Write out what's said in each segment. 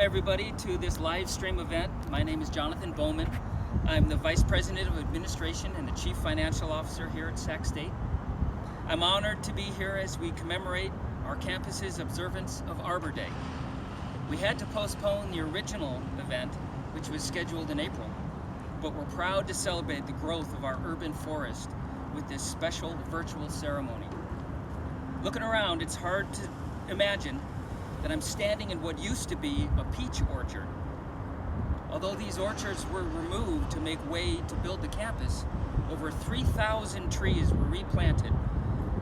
everybody to this live stream event. My name is Jonathan Bowman. I'm the Vice President of Administration and the Chief Financial Officer here at Sac State. I'm honored to be here as we commemorate our campus's observance of Arbor Day. We had to postpone the original event, which was scheduled in April, but we're proud to celebrate the growth of our urban forest with this special virtual ceremony. Looking around, it's hard to imagine that I'm standing in what used to be a peach orchard. Although these orchards were removed to make way to build the campus, over 3,000 trees were replanted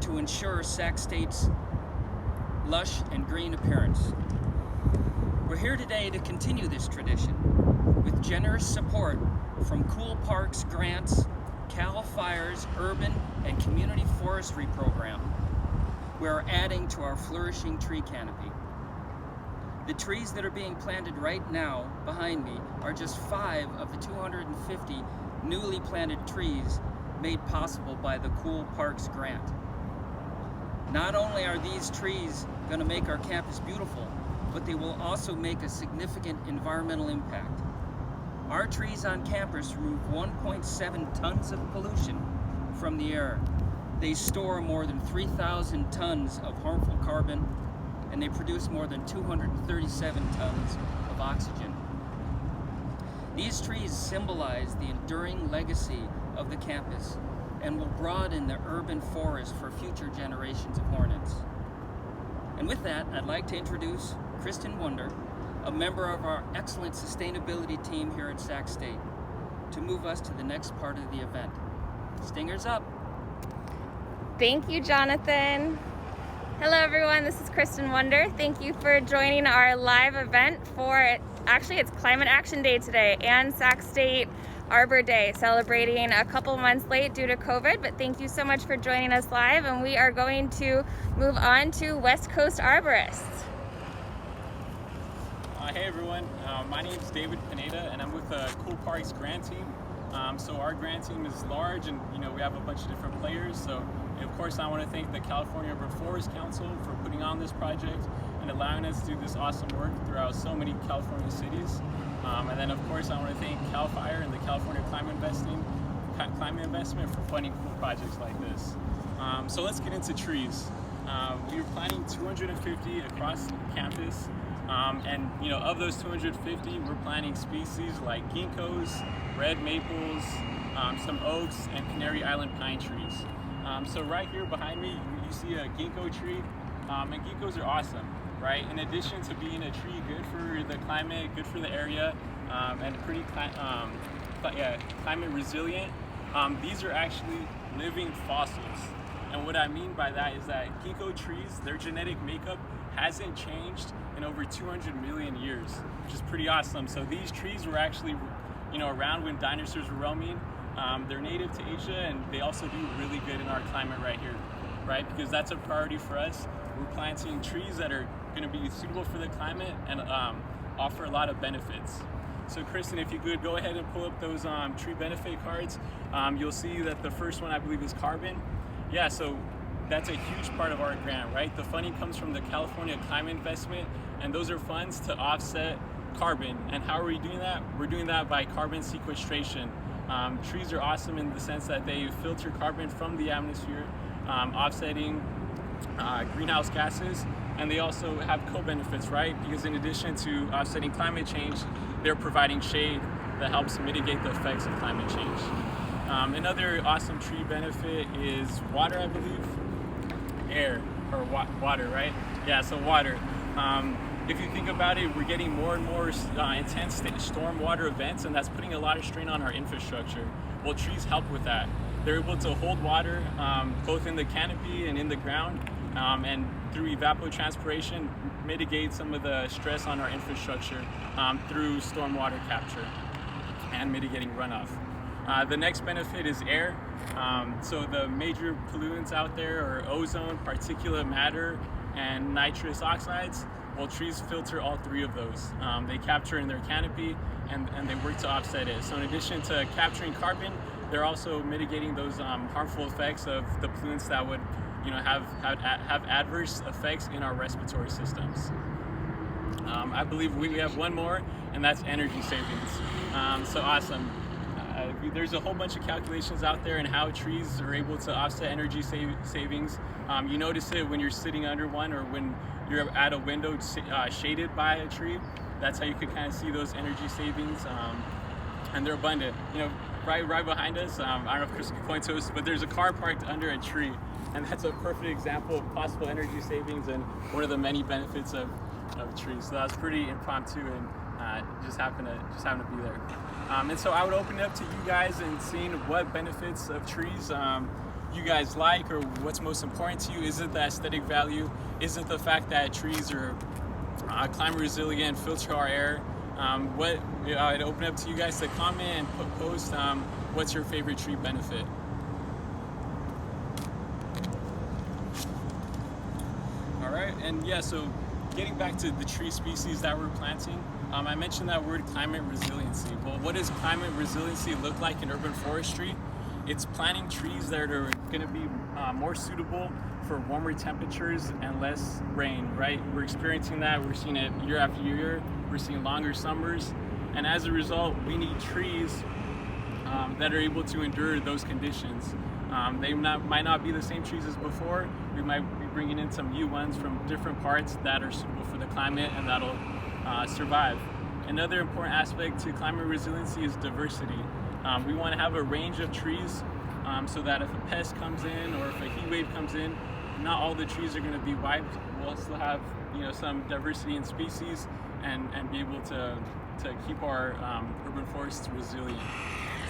to ensure Sac State's lush and green appearance. We're here today to continue this tradition with generous support from Cool Parks grants, Calfire's urban and community forestry program. We're adding to our flourishing tree canopy. The trees that are being planted right now behind me are just 5 of the 250 newly planted trees made possible by the Cool Parks grant. Not only are these trees going to make our campus beautiful, but they will also make a significant environmental impact. Our trees on campus remove 1.7 tons of pollution from the air. They store more than 3,000 tons of harmful carbon, and they produce more than 237 tons of oxygen. These trees symbolize the enduring legacy of the campus and will broaden the urban forest for future generations of hornets. And with that, I'd like to introduce Kristen Wunder, a member of our excellent sustainability team here at Sac State, to move us to the next part of the event. Stingers up. Thank you, Jonathan. Hello everyone, this is Kristen Wunder. Thank you for joining our live event for, actually it's Climate Action Day today and Sac State Arbor Day, celebrating a couple months late due to COVID, but thank you so much for joining us live, and we are going to move on to West Coast Arborists. Hey everyone, my name is David Pineda and I'm with the Cool Parks grant team. So our grant team is large, and we have a bunch of different players. So of course I want to thank the California Urban Forest Council for putting on this project and allowing us to do this awesome work throughout so many California cities. And then of course I want to thank Calfire and the Climate Investment for funding cool projects like this. So let's get into trees. We are planting 250 across campus. And of those 250, we're planting species like ginkgos, red maples, some oaks, and Canary Island pine trees. So right here behind me, you see a ginkgo tree, and ginkgos are awesome, right? In addition to being a tree good for the climate, good for the area, and pretty climate resilient, these are actually living fossils. And what I mean by that is that ginkgo trees, their genetic makeup hasn't changed in over 200 million years, which is pretty awesome. So these trees were actually, around when dinosaurs were roaming. They're native to Asia, and they also do really good in our climate right here, right? Because that's a priority for us. We're planting trees that are going to be suitable for the climate and offer a lot of benefits. So Kristen, if you could go ahead and pull up those tree benefit cards, you'll see that the first one I believe is carbon. Yeah, so that's a huge part of our grant, right? The funding comes from the California Climate Investment, and those are funds to offset carbon. And how are we doing that? We're doing that by carbon sequestration. Trees are awesome in the sense that they filter carbon from the atmosphere, offsetting greenhouse gases, and they also have co-benefits, right? Because in addition to offsetting climate change, they're providing shade that helps mitigate the effects of climate change. Another awesome tree benefit is water, I believe. Air, or water, right? Yeah, so water. If you think about it, we're getting more and more intense stormwater events, and that's putting a lot of strain on our infrastructure. Well, trees help with that. They're able to hold water both in the canopy and in the ground, and through evapotranspiration, mitigate some of the stress on our infrastructure through stormwater capture and mitigating runoff. The next benefit is air. So the major pollutants out there are ozone, particulate matter, and nitrous oxides. Well, trees filter all 3 of those. They capture in their canopy, and they work to offset it. So in addition to capturing carbon, they're also mitigating those harmful effects of the pollutants that would have adverse effects in our respiratory systems. I believe we have one more, and that's energy savings. So awesome. There's a whole bunch of calculations out there on how trees are able to offset energy savings. You notice it when you're sitting under one, or when you're at a window shaded by a tree. That's how you can kind of see those energy savings, and they're abundant. You know, right behind us, I don't know if Chris can point to us, but there's a car parked under a tree, and that's a perfect example of possible energy savings and one of the many benefits of trees. So that was pretty impromptu, and just happened to be there. And so I would open it up to you guys and seeing what benefits of trees you guys like, or what's most important to you. Is it the aesthetic value? Is it the fact that trees are climate resilient, filter our air? I'd open up to you guys to comment and post what's your favorite tree benefit. All right, and yeah, so getting back to the tree species that we're planting, I mentioned that word climate resiliency. Well, what does climate resiliency look like in urban forestry? It's planting trees that are going to be more suitable for warmer temperatures and less rain, right? We're experiencing that. We're seeing it year after year. We're seeing longer summers. And as a result, we need trees that are able to endure those conditions. They might not be the same trees as before. We might be bringing in some new ones from different parts that are suitable for the climate and that'll survive. Another important aspect to climate resiliency is diversity. We want to have a range of trees so that if a pest comes in or if a heat wave comes in, not all the trees are going to be wiped. We'll still have some diversity in species and be able to keep our urban forests resilient.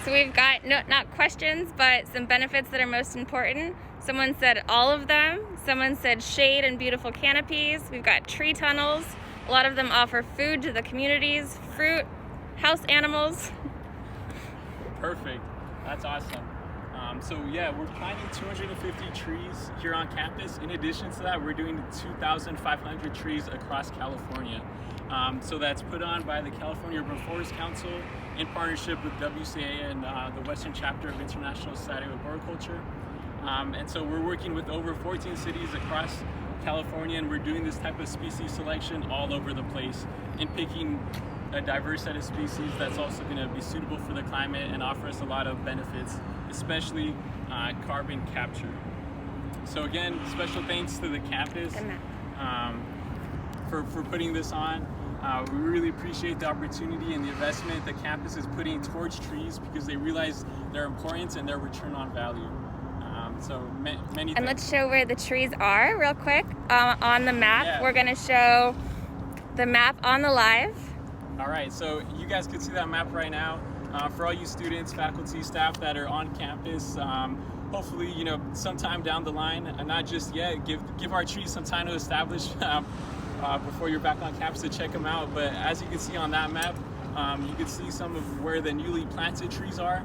So we've got not questions, but some benefits that are most important. Someone said all of them. Someone said shade and beautiful canopies. We've got tree tunnels. A lot of them offer food to the communities, fruit, house animals. Perfect. That's awesome. So yeah, we're planting 250 trees here on campus. In addition to that, we're doing 2,500 trees across California. So that's put on by the California Urban Forest Council in partnership with WCA and the Western Chapter of International Society of Arboriculture. And so we're working with over 14 cities across California, and we're doing this type of species selection all over the place and picking a diverse set of species that's also going to be suitable for the climate and offer us a lot of benefits, especially carbon capture. So again, special thanks to the campus for putting this on. We really appreciate the opportunity and the investment the campus is putting towards trees because they realize their importance and their return on value. So many thanks. And let's show where the trees are real quick on the map. Yeah. We're going to show the map on the live. All right, so you guys can see that map right now. For all you students, faculty, staff that are on campus, hopefully, sometime down the line, and not just yet, give our trees some time to establish before you're back on campus to check them out. But as you can see on that map, you can see some of where the newly planted trees are.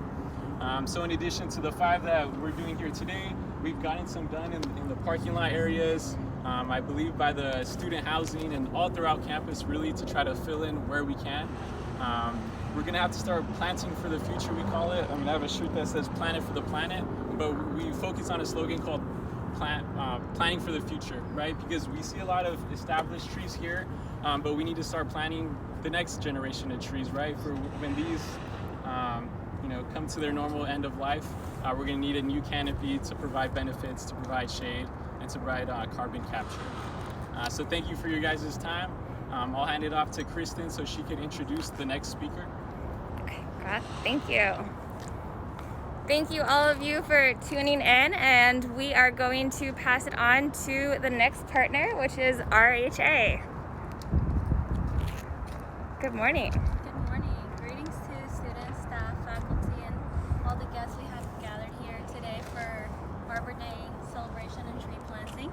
So in addition to the 5 that we're doing here today, we've gotten some done in the parking lot areas, I believe by the student housing and all throughout campus, really to try to fill in where we can. We're gonna have to start planting for the future, we call it. I have a shirt that says Planet for the Planet, but we focus on a slogan called planting for the future, right? Because we see a lot of established trees here, but we need to start planting the next generation of trees, right? For when these come to their normal end of life, we're going to need a new canopy to provide benefits, to provide shade, and to provide carbon capture. So thank you for your guys' time. I'll hand it off to Kristen so she can introduce the next speaker. Okay, thank you. Thank you all of you for tuning in, and we are going to pass it on to the next partner, which is RHA. Good morning. Good morning. Greetings to students, staff, faculty, and all the guests we have gathered here today for Arbor Day celebration and tree planting.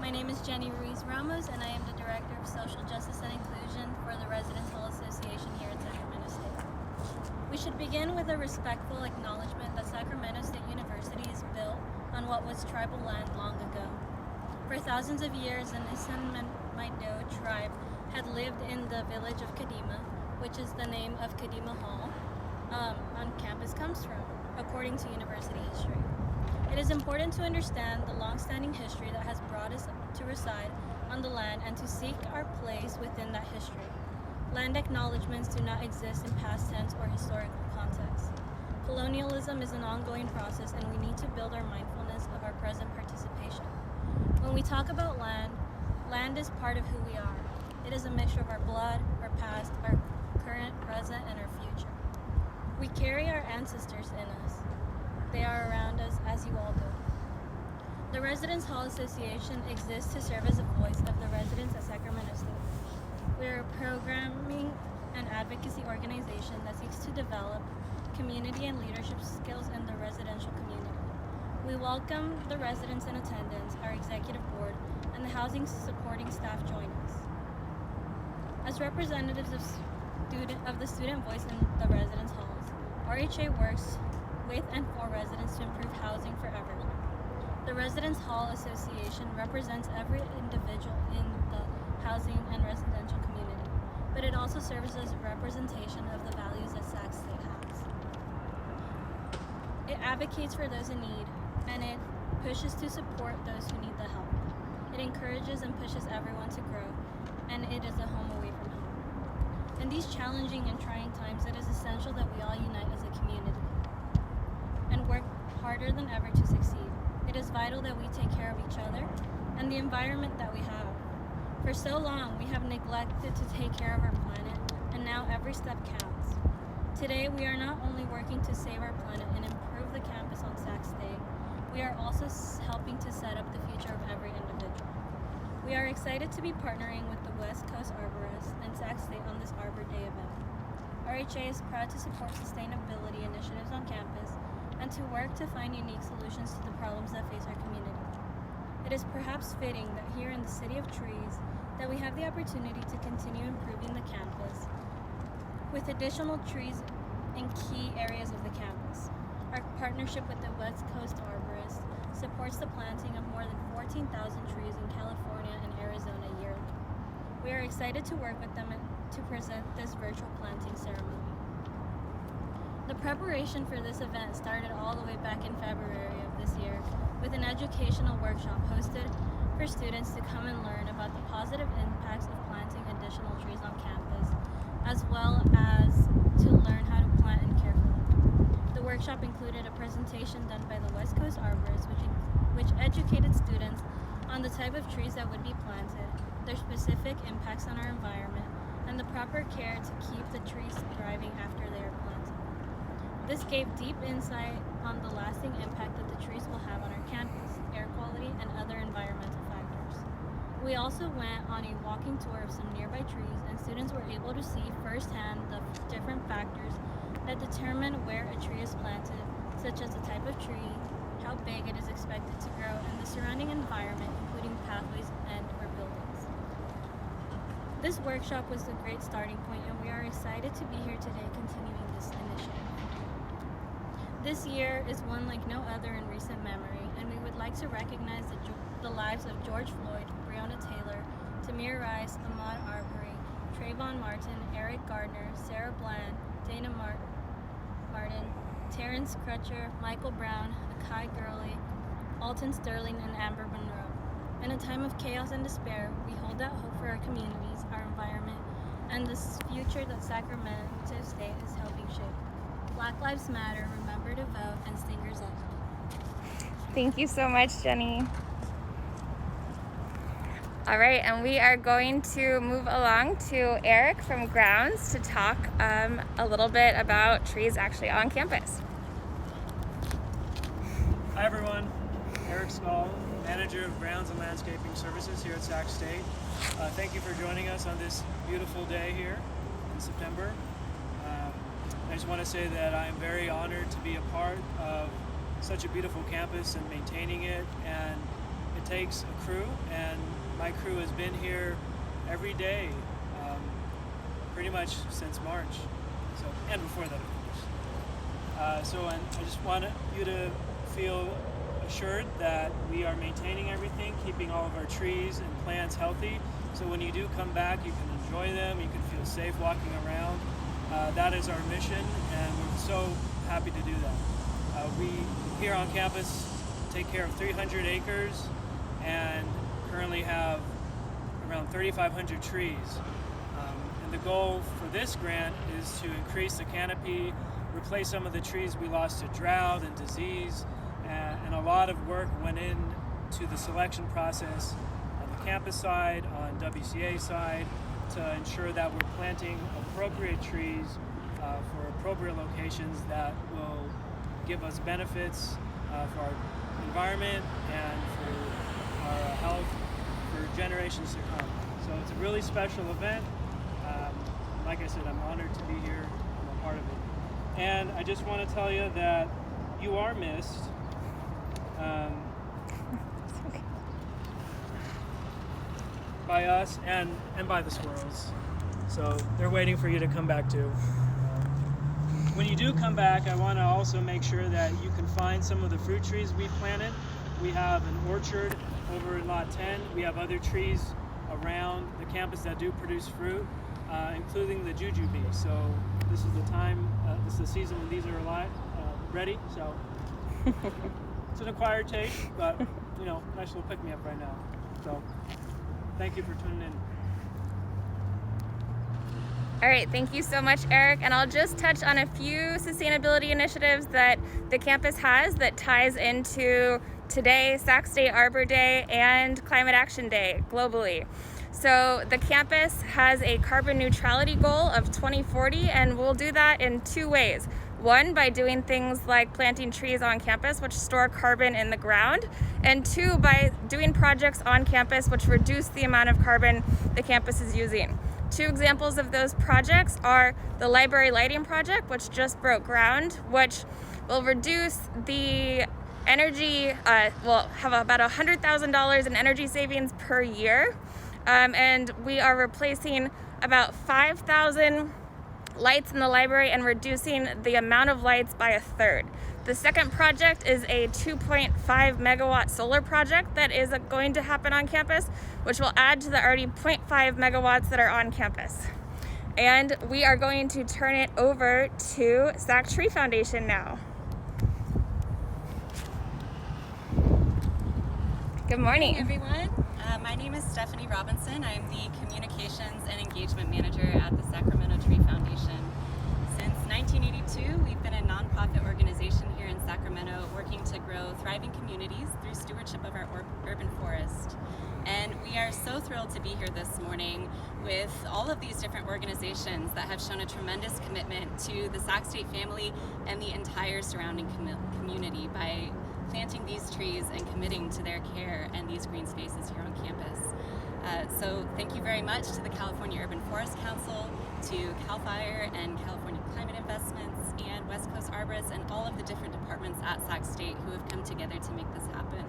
My name is Jenny Ruiz Ramos, and I am the Director of Social Justice and Inclusion for the Residence Hall Association here at Sacramento State. We should begin with a respectful acknowledgement that Sacramento State University is built on what was tribal land long ago. For thousands of years, the Nisan Maido tribe had lived in the village of Kadima, which is the name of Kadima Hall on campus comes from, according to university history. It is important to understand the long-standing history that has brought us to reside on the land and to seek our place within that history. Land acknowledgements do not exist in past tense or historical context. Colonialism is an ongoing process, and we need to build our mindfulness of our present participation. When we talk about land, land is part of who we are. It is a mixture of our blood, our past, our current, present, and our future. We carry our ancestors in us. They are around us, as you all do. The Residence Hall Association exists to serve as a voice of the residents at Sacramento State. We are a programming and advocacy organization that seeks to develop community and leadership skills in the residential community. We welcome the residents in attendance, our executive board, and the housing supporting staff join us. As representatives of the student voice in the residence halls, RHA works with and for residents to improve housing for everyone. The Residence Hall Association represents every individual in the housing and residential community, but it also serves as a representation of the values that Sac State has. It advocates for those in need, and it pushes to support those who need the help. It encourages and pushes everyone to grow, and it is a home away from home. In these challenging and trying times, it is essential that we all unite as a community and work harder than ever to succeed. It is vital that we take care of each other and the environment that we have. For so long, we have neglected to take care of our planet, and now every step counts. Today, we are not only working to save our planet and improve the campus on Sac State, we are also helping to set up the future of every individual. We are excited to be partnering with the West Coast Arborists and Sac State on this Arbor Day event. RHA is proud to support sustainability initiatives on campus and to work to find unique solutions to the problems that face our community. It is perhaps fitting that here in the City of Trees that we have the opportunity to continue improving the campus with additional trees in key areas of the campus. Our partnership with the West Coast Arborists supports the planting of more than 14,000 trees in California and Arizona yearly. We are excited to work with them to present this virtual planting ceremony. The preparation for this event started all the way back in February of this year with an educational workshop hosted for students to come and learn about the positive impacts of planting additional trees on campus, as well as to learn how to plant and care for them. The workshop included a presentation done by the West Coast Arborists, which educated students on the type of trees that would be planted, their specific impacts on our environment, and the proper care to keep the trees thriving after they are planted. This gave deep insight on the lasting impact that the trees will have on our campus, air quality, and other environmental factors. We also went on a walking tour of some nearby trees, and students were able to see firsthand the different factors that determine where a tree is planted, such as the type of tree, how big it is expected to grow, and the surrounding environment, including pathways and or buildings. This workshop was a great starting point, and we are excited to be here today continuing this initiative. This year is one like no other in recent memory, and we would like to recognize the lives of George Floyd, Breonna Taylor, Tamir Rice, Ahmaud Arbery, Trayvon Martin, Eric Gardner, Sarah Bland, Dana Martin, Terrence Crutcher, Michael Brown, Akai Gurley, Alton Sterling, and Amber Monroe. In a time of chaos and despair, we hold out hope for our communities, our environment, and the future that Sacramento State is helping shape. Black Lives Matter, remember to vote, and stingers up. Thank you so much, Jenny. All right, and we are going to move along to Eric from Grounds to talk a little bit about trees actually on campus. Hi everyone, Eric Skull, Manager of Grounds and Landscaping Services here at Sac State. Thank you for joining us on this beautiful day here in September. I just want to say that I am very honored to be a part of such a beautiful campus and maintaining it, and it takes a crew, and my crew has been here every day pretty much since March, and before that of course. And I just want you to feel assured that we are maintaining everything, keeping all of our trees and plants healthy, so when you do come back you can enjoy them, you can feel safe walking around. That is our mission, and we're so happy to do that. We here on campus take care of 300 acres and currently have around 3,500 trees. And the goal for this grant is to increase the canopy, replace some of the trees we lost to drought and disease, and a lot of work went into the selection process on the campus side, on WCA side, to ensure that we're planting appropriate trees for appropriate locations that will give us benefits for our environment and for our health for generations to come. So it's a really special event. Like I said, I'm honored to be here. I'm a part of it. And I just want to tell you that you are missed. By us and by the squirrels. So they're waiting for you to come back too. When you do come back, I want to also make sure that you can find some of the fruit trees we planted. We have an orchard over in Lot 10. We have other trees around the campus that do produce fruit, including the jujube. So this is the time, this is the season when these are ready. So it's an acquired taste, but you know, nice little pick me up right now. So thank you for tuning in. All right, thank you so much, Eric. And I'll just touch on a few sustainability initiatives that the campus has that ties into today, Sac State Arbor Day, and Climate Action Day globally. So the campus has a carbon neutrality goal of 2040, and we'll do that in two ways. One, by doing things like planting trees on campus, which store carbon in the ground, and two, by doing projects on campus which reduce the amount of carbon the campus is using. Two examples of those projects are the library lighting project, which just broke ground, which will reduce the energy, will have about $100,000 in energy savings per year. And we are replacing about 5,000 lights in the library and reducing the amount of lights by a third. The second project is a 2.5 megawatt solar project that is going to happen on campus, which will add to the already 0.5 megawatts that are on campus. And we are going to turn it over to Sac Tree Foundation now. Good morning. Hey everyone. My name is Stephanie Robinson. I'm the Communications and Engagement Manager at the Sacramento Tree Foundation. Since 1982, we've been a nonprofit organization here in Sacramento working to grow thriving communities through stewardship of our urban forest. And we are so thrilled to be here this morning with all of these different organizations that have shown a tremendous commitment to the Sac State family and the entire surrounding community by planting these trees and committing to their care and these green spaces here on campus. So thank you very much to the California Urban Forest Council, to Calfire and California Climate Investments and West Coast Arborists and all of the different departments at Sac State who have come together to make this happen.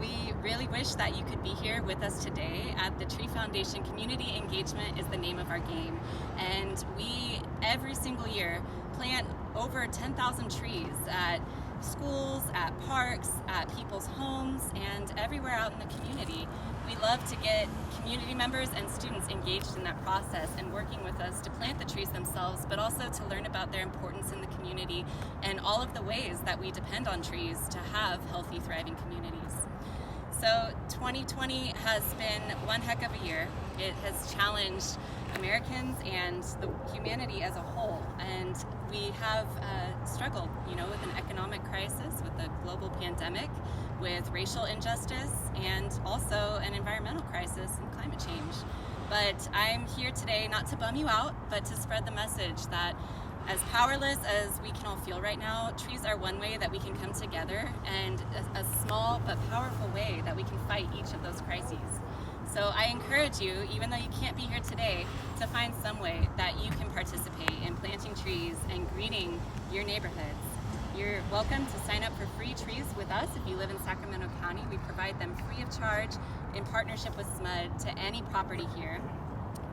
We really wish that you could be here with us today at the Tree Foundation. Community engagement is the name of our game, and we every single year plant over 10,000 trees at schools, at parks, at people's homes, and everywhere out in the community. We love to get community members and students engaged in that process and working with us to plant the trees themselves, but also to learn about their importance in the community and all of the ways that we depend on trees to have healthy, thriving communities. So 2020 has been one heck of a year. It has challenged Americans and the humanity as a whole, and we have struggled, with an economic crisis, with a global pandemic, with racial injustice, and also an environmental crisis and climate change. But I'm here today not to bum you out, but to spread the message that as powerless as we can all feel right now, trees are one way that we can come together, and a small but powerful way that we can fight each of those crises. So I encourage you, even though you can't be here today, to find some way that you can participate in planting trees and greening your neighborhoods. You're welcome to sign up for free trees with us if you live in Sacramento County. We provide them free of charge in partnership with SMUD to any property here.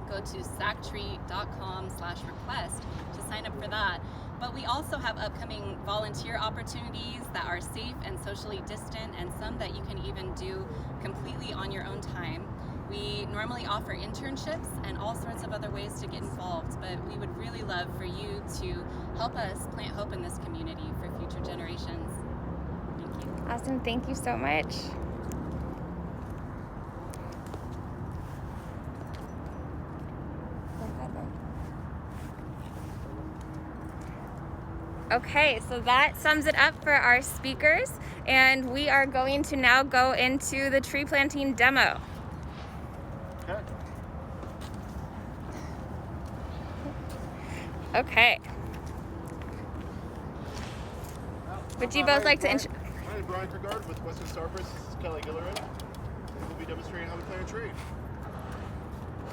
Go to sactree.com/request to sign up for that. But we also have upcoming volunteer opportunities that are safe and socially distant, and some that you can even do completely on your own time. We normally offer internships and all sorts of other ways to get involved, but we would really love for you to help us plant hope in this community for future generations. Thank you. Awesome, thank you so much. Okay, so that sums it up for our speakers, and we are going to now go into the tree planting demo. Okay. Okay. Would you both like to My name is Brian Kirkgard with Western Starburst. This is Kelly Gillerin, and we'll be demonstrating how to plant a tree.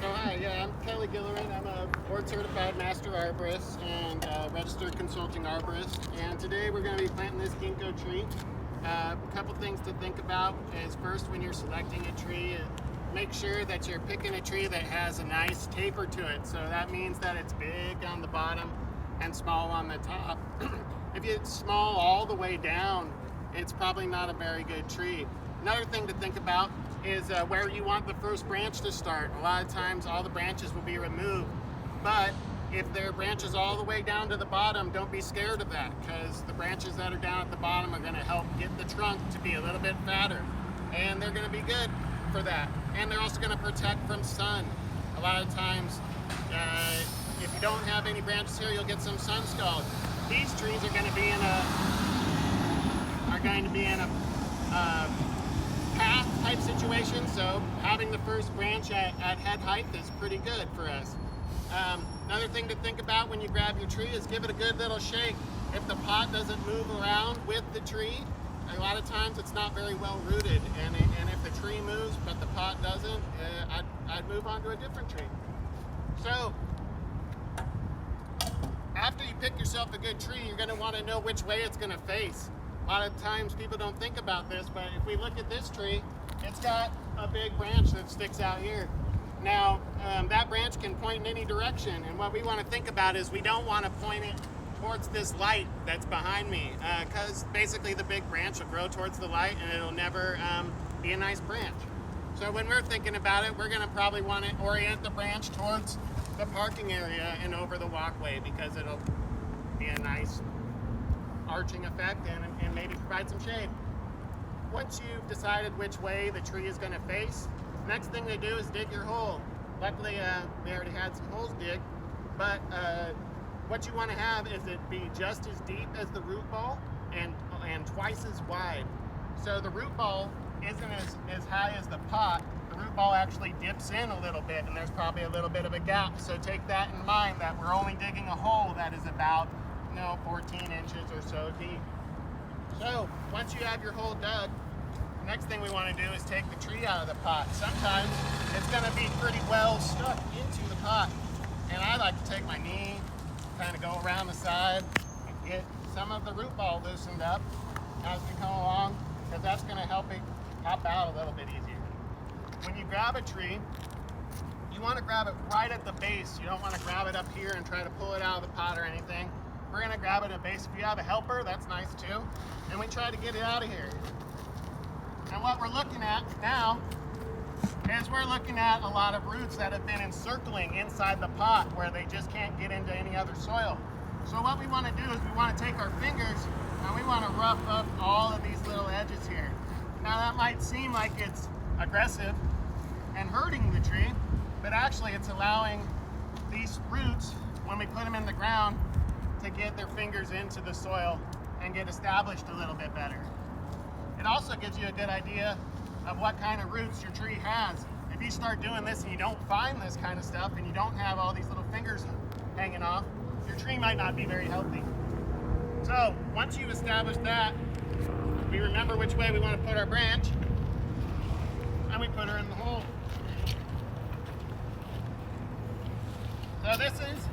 So hi, yeah, I'm Kelly Gillerin. I'm a board-certified master arborist and registered consulting arborist. And today we're going to be planting this ginkgo tree. A couple things to think about is first, when you're selecting a tree, make sure that you're picking a tree that has a nice taper to it. So that means that it's big on the bottom and small on the top. If it's small all the way down, it's probably not a very good tree. Another thing to think about is where you want the first branch to start. A lot of times all the branches will be removed, but if there are branches all the way down to the bottom, don't be scared of that, because the branches that are down at the bottom are going to help get the trunk to be a little bit fatter, and they're going to be good for that. And they're also going to protect from sun. A lot of times, if you don't have any branches here, you'll get some sun scald. These trees are going to be in a path type situation, so having the first branch at head height is pretty good for us. Another thing to think about when you grab your tree is give it a good little shake. If the pot doesn't move around with the tree, a lot of times it's not very well rooted, and if the tree moves but the pot doesn't, I'd move on to a different tree. So after you pick yourself a good tree, you're going to want to know which way it's going to face. A lot of times people don't think about this, but if we look at this tree, it's got a big branch that sticks out here. Now, that branch can point in any direction, and what we want to think about is we don't want to point it towards this light that's behind me, because basically the big branch will grow towards the light and it'll never be a nice branch. So when we're thinking about it, we're going to probably want to orient the branch towards the parking area and over the walkway, because it'll be a nice arching effect and maybe provide some shade. Once you've decided which way the tree is going to face, next thing to do is dig your hole. Luckily, we already had some holes dig, but what you want to have is it be just as deep as the root ball and twice as wide. So the root ball isn't as high as the pot. The root ball actually dips in a little bit, and there's probably a little bit of a gap. So take that in mind, that we're only digging a hole that is about 14 inches or so deep. So once you have your hole dug, the next thing we want to do is take the tree out of the pot. Sometimes it's going to be pretty well stuck into the pot, and I like to take my knee, kind of go around the side, and get some of the root ball loosened up as we come along, because that's going to help it pop out a little bit easier. When you grab a tree, you want to grab it right at the base. You don't want to grab it up here and try to pull it out of the pot or anything. We're going to grab it at base. If you have a helper, that's nice too. And we try to get it out of here. And what we're looking at now is we're looking at a lot of roots that have been encircling inside the pot where they just can't get into any other soil. So what we want to do is we want to take our fingers and we want to rough up all of these little edges here. Now that might seem like it's aggressive and hurting the tree, but actually it's allowing these roots, when we put them in the ground, to get their fingers into the soil and get established a little bit better. It also gives you a good idea of what kind of roots your tree has. If you start doing this and you don't find this kind of stuff and you don't have all these little fingers hanging off, your tree might not be very healthy. So once you've established that, we remember which way we want to put our branch, and we put her in the hole. So this is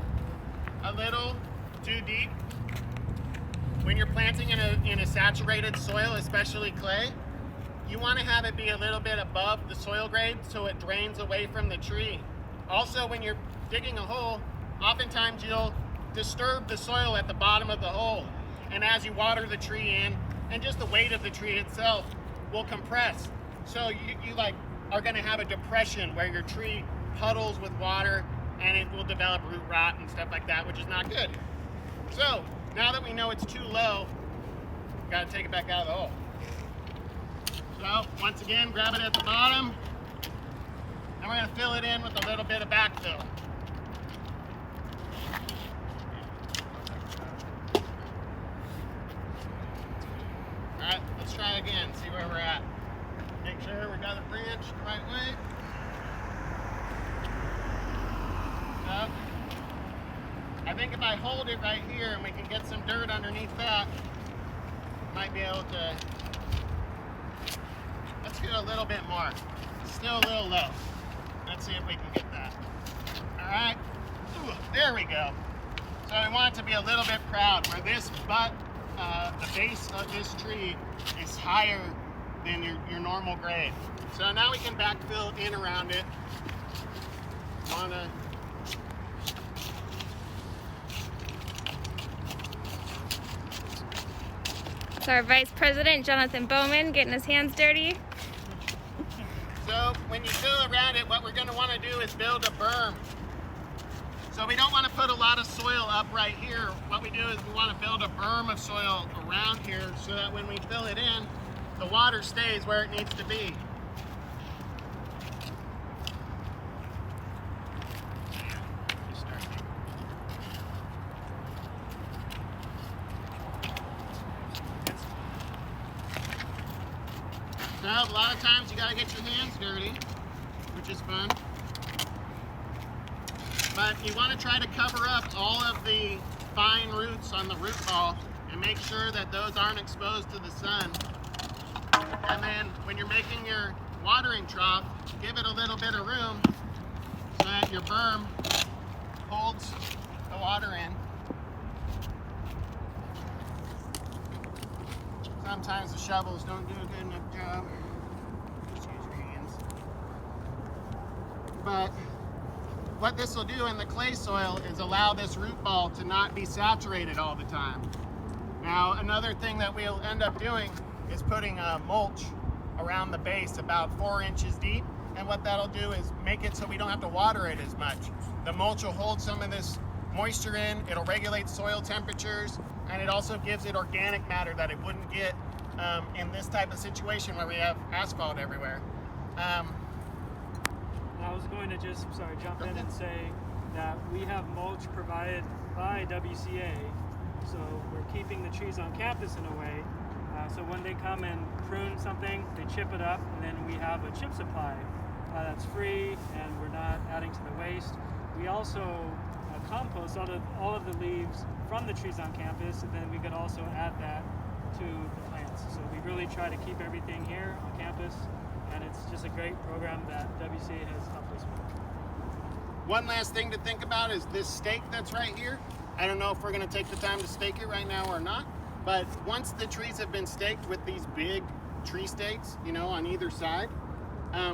a little too deep. When you're planting in a saturated soil, especially clay, you want to have it be a little bit above the soil grade so it drains away from the tree. Also, when you're digging a hole, oftentimes you'll disturb the soil at the bottom of the hole, and as you water the tree in, and just the weight of the tree itself will compress. So you are going to have a depression where your tree puddles with water, and it will develop root rot and stuff like that, which is not good. So now that we know it's too low, got to take it back out of the hole. So once again, grab it at the bottom, and we're going to fill it in with a little bit of backfill. Another branch the right way. Up. I think if I hold it right here and we can get some dirt underneath that, might be able to. Let's get a little bit more. Still a little low. Let's see if we can get that. All right. Ooh, there we go. So I want it to be a little bit proud where this butt, the base of this tree is higher than your normal grade. So now we can backfill in around it. So our Vice President, Jonathan Bowman, getting his hands dirty. So when you go around it, what we're going to want to do is build a berm. So we don't want to put a lot of soil up right here. What we do is we want to build a berm of soil around here so that when we fill it in, the water stays where it needs to be. So a lot of times you got to get your hands dirty, which is fun. But you want to try to cover up all of the fine roots on the root ball and make sure that those aren't exposed to the sun. And then when you're making your watering trough, give it a little bit of room so that your berm holds the water in. Sometimes the shovels don't do a good enough job. Just use your hands. But what this will do in the clay soil is allow this root ball to not be saturated all the time. Now, another thing that we'll end up doing is putting mulch around the base about 4 inches deep. And what that'll do is make it so we don't have to water it as much. The mulch will hold some of this moisture in, it'll regulate soil temperatures, and it also gives it organic matter that it wouldn't get in this type of situation where we have asphalt everywhere. I was going to just, jump in and say that we have mulch provided by WCA, so we're keeping the trees on campus in a way. So when they come and prune something, they chip it up, and then we have a chip supply that's free, and we're not adding to the waste. We also compost all of the leaves from the trees on campus, and then we could also add that to the plants. So we really try to keep everything here on campus, and it's just a great program that WCA has helped us with. One last thing to think about is this stake that's right here. I don't know if we're going to take the time to stake it right now or not, but once the trees have been staked with these big tree stakes, on either side,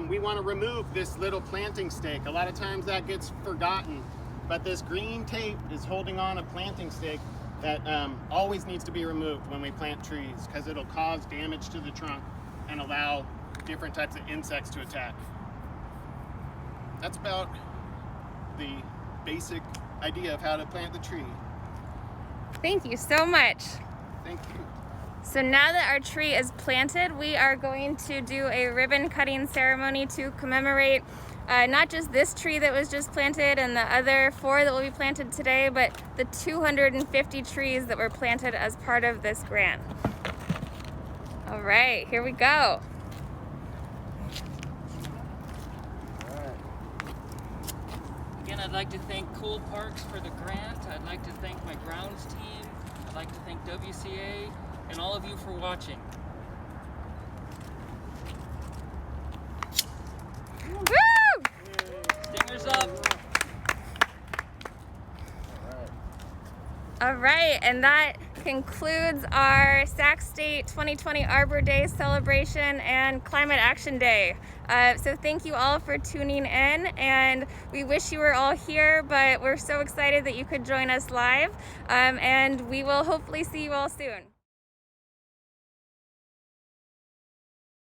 we want to remove this little planting stake. A lot of times that gets forgotten, but this green tape is holding on a planting stake that always needs to be removed when we plant trees because it'll cause damage to the trunk and allow different types of insects to attack. That's about the basic idea of how to plant the tree. Thank you so much. Thank you. So now that our tree is planted, we are going to do a ribbon cutting ceremony to commemorate not just this tree that was just planted and the other 4 that will be planted today, but the 250 trees that were planted as part of this grant. All right, here we go. Again, I'd like to thank Cool Parks for the grant. I'd like to thank my grounds team. I'd like to thank WCA and all of you for watching. Woo! Stingers up. All right, and that concludes our Sac State 2020 Arbor Day celebration and Climate Action Day. So thank you all for tuning in, and we wish you were all here, but we're so excited that you could join us live, and we will hopefully see you all soon.